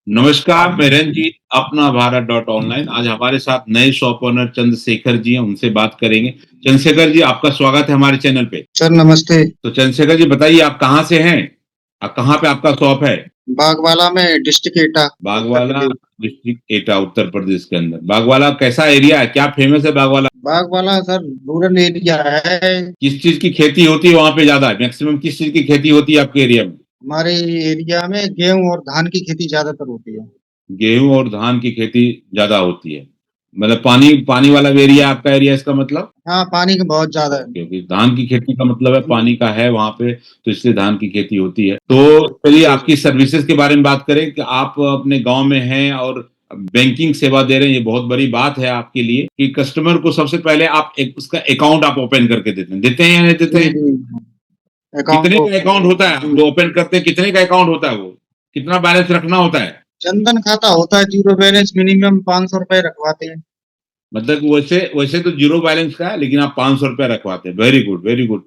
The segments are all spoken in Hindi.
नमस्कार, मैं रंजीत, अपना भारत डॉट ऑनलाइन। आज हमारे साथ नए शॉप ओनर चंद्रशेखर जी हैं, उनसे बात करेंगे। चंद्रशेखर जी, आपका स्वागत है हमारे चैनल पे। सर नमस्ते। तो चंद्रशेखर जी बताइए, आप कहाँ से हैं? कहाँ पे आपका शॉप है? बागवाला में डिस्ट्रिक्ट एटा, उत्तर बागवाला प्रदेश। डिस्ट्रिक्ट एटा, उत्तर प्रदेश के अंदर। बागवाला कैसा एरिया है? क्या फेमस है बागवाला? बागवाला सर रूरल एरिया है। किस चीज़ की खेती होती है वहाँ पे ज़्यादा? मैक्सिमम किस चीज़ की खेती होती है आपके एरिया में? हमारे एरिया में गेहूं और धान की खेती ज्यादातर होती है। गेहूँ और धान की खेती ज़्यादा होती है। मतलब पानी पानी वाला एरिया है आपका एरिया, इसका मतलब? हाँ, पानी का बहुत ज्यादा है। क्योंकि धान की खेती का मतलब है जी पानी का है वहाँ पे, तो इसलिए धान की खेती होती है। तो चलिए जी। आपकी सर्विसेज के बारे में बात करें कि आप अपने गाँव में हैं और बैंकिंग सेवा दे रहे हैं, ये बहुत बड़ी बात है आपके लिए कि कस्टमर को सबसे पहले आप एक उसका अकाउंट आप ओपन करके देते हैं या नहीं देते जी हैं? जी। कितने अकाउंट का ओपन अकाउंट होता है? आप जी। जो ओपन करते हैं कितने का अकाउंट होता है वो? कितना बैलेंस रखना होता है? जनधन खाता होता है, जीरो बैलेंस, मिनिमम 500 रुपए रखवाते हैं। मतलब वैसे वैसे तो ज़ीरो बैलेंस का है, लेकिन आप ₹500 रखवाते हैं। Very good, very good.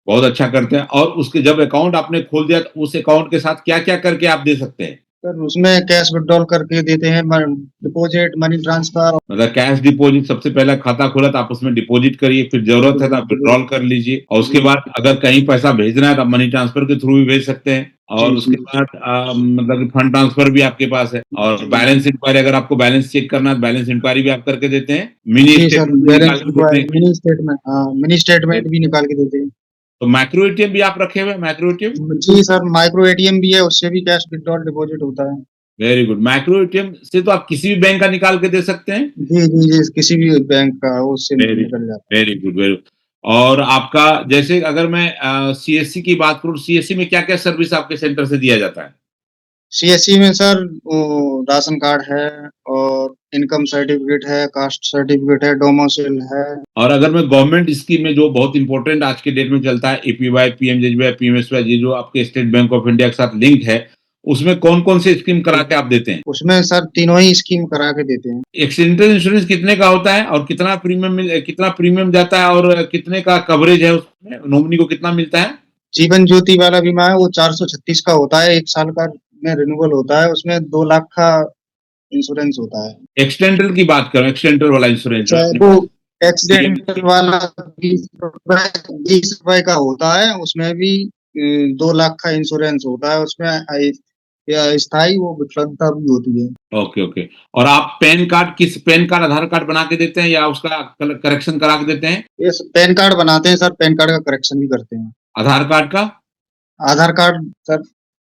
बहुत अच्छा करते हैं। और उसके जब अकाउंट आपने खोल दिया तो उस अकाउंट के साथ क्या-क्या करके आप दे सकते हैं? सर उसमें कैश विड्रॉल करके देते हैं, डिपॉजिट, मनी ट्रांसफर। मतलब कैश डिपॉज़िट, सबसे पहला खाता खोला तो आप उसमें डिपॉज़िट करिए, फिर ज़रूरत है तो आप विथड्रॉल कर लीजिए और उसके जी बाद अगर कहीं पैसा भेजना है तो आप मनी ट्रांसफर के थ्रू भी भेज सकते हैं जी और जी उसके बाद मतलब फंड ट्रांसफर भी आपके पास है और जी। बैलेंस इंक्वायरी, अगर आपको बैलेंस चेक करना है तो बैलेंस इंक्वायरी भी आप करके देते हैं। मिनी जी सर, स्टेटमेंट भी निकाल बैलेंस के देते इंक्वायरी, हैं। मिनी स्टेटमेंट, हाँ, मिनी स्टेटमेंट भी निकाल के देते हैं। तो मैक्रो एटीएम भी आप रखे हुए हैं, मैक्रो एटीएम? जी सर, माइक्रो एटीएम भी है, उससे भी कैश विथड्रॉल डिपॉजिट होता है। Very good. मैक्रो एटीएम से तो आप किसी भी बैंक का निकाल के दे सकते हैं? जी जी जी, किसी भी बैंक का हो, उससे वेरी निकल जाता है। Very good, very. और आपका जैसे अगर मैं सीएससी की बात करूँ, सीएससी में क्या-क्या सर्विस आपके सेंटर से दिया जाता है? सीएससी में सर वो राशन कार्ड है और इनकम सर्टिफिकेट है, कास्ट सर्टिफिकेट है, डोमिसाइल है। और अगर मैं गवर्नमेंट स्कीम में जो बहुत इंपॉर्टेंट आज के डेट में चलता है, एपीवाई, पीएमजेजेबीवाई, पीएमएसवाई, ये जो आपके स्टेट बैंक ऑफ इंडिया के साथ लिंक है, उसमें कौन-कौन सी स्कीम करा के आप देते हैं? उसमें सर तीनों ही स्कीम करा के देते हैं। एक्सीडेंटल इंश्योरेंस कितने का होता है और कितना प्रीमियम जाता है और कितने का कवरेज है उसमें? नॉमिनी को कितना मिलता है? जीवन ज्योति वाला बीमा है, वो 436 का होता है, 1 साल का में रिन्यूअल होता है, उसमें 2 लाख का इंश्योरेंस होता है। एक्सीडेंटल की बात करें, एक्सीडेंटल वाला इंश्योरेंस जो अच्छा, आपने वो सीएम। एक्सीडेंटल वाला 20 रुपए का होता है, उसमें भी 2 लाख का इंश्योरेंस होता है, उसमें या स्थायी वो विकलांगता भी होती है। Okay, okay. और आप पैन कार्ड, आधार कार्ड बना के देते हैं या उसका करेक्शन करा के देते हैं? ये पैन कार्ड बनाते हैं सर, पैन कार्ड का करेक्शन भी करते हैं। आधार कार्ड का आधार कार्ड सर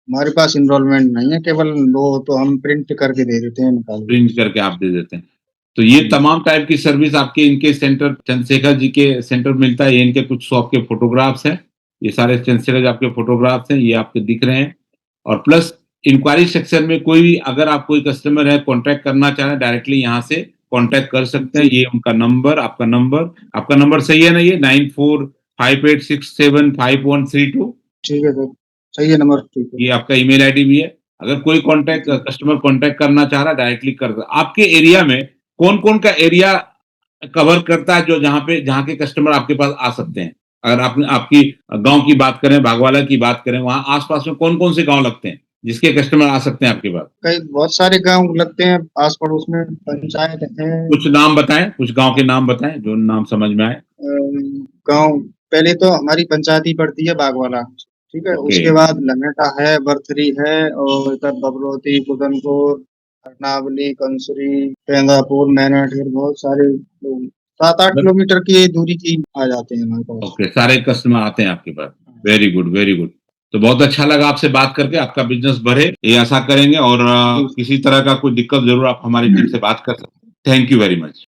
हमारे पास इनरोलमेंट नहीं है, केवल वो तो हम प्रिंट करके दे देते हैं, निकाल के। प्रिंट करके आप दे देते हैं। तो ये जी तमाम टाइप की सर्विस आपके इनके सेंटर, चंद्रशेखर जी के सेंटर में मिलता है। ये इनके कुछ शॉप के फोटोग्राफ्स हैं। ये सारे चंद्रशेखर जी आपके फोटोग्राफ्स हैं, ये आपके दिख रहे हैं। और प्लस इंक्वायरी सेक्शन में कोई भी अगर आप कोई कस्टमर है कॉन्टैक्ट करना चाह रहे हैं, डायरेक्टली यहाँ से कॉन्टैक्ट कर सकते हैं। जी। ये उनका नंबर, आपका नंबर सही है ना ये 9458675132? ठीक है सर, सही है नंबर, ठीक है। ये आपका ईमेल आईडी भी है। अगर कोई जी। कस्टमर कॉन्टैक्ट करना चाह रहा है डायरेक्टली कर दो। आपके एरिया में कौन-कौन का एरिया कवर करता है जो जहाँ के कस्टमर आपके पास आ सकते हैं? अगर आप आपकी गाँव की बात करें, भागवाला की बात करें, वहाँ आस-पास में कौन-कौन से गाँव लगते हैं, जिसके कस्टमर आ सकते हैं आपके पास? कई बहुत सारे गाँव लगते हैं आस-पड़ोस में, पंचायत है। कुछ नाम बताएँ, कुछ गाँव के नाम बताएँ, जो नाम समझ में आए। गाँव पहले तो हमारी पंचायत ही पड़ती है बागवाला, ठीक है? ओके, उसके बाद लंगेटा है, बर्थरी है और इधर बबरौती, कुदनपुर, हरनावली, कंसरी, तेंदापुर, मैनाठीर, बहुत सारे लोग 7-8 बस किलोमीटर की दूरी की आ जाते हैं हमारे पास। ओके, सारे कस्टमर आते हैं आपके पास। Very good, very good. तो बहुत अच्छा लगा आपसे बात करके, आपका बिज़नेस बढ़े, ये आशा करेंगे और जी। किसी तरह का कोई दिक्कत ज़रूर आप हमारी टीम से बात कर सकते हैं। Thank you very much.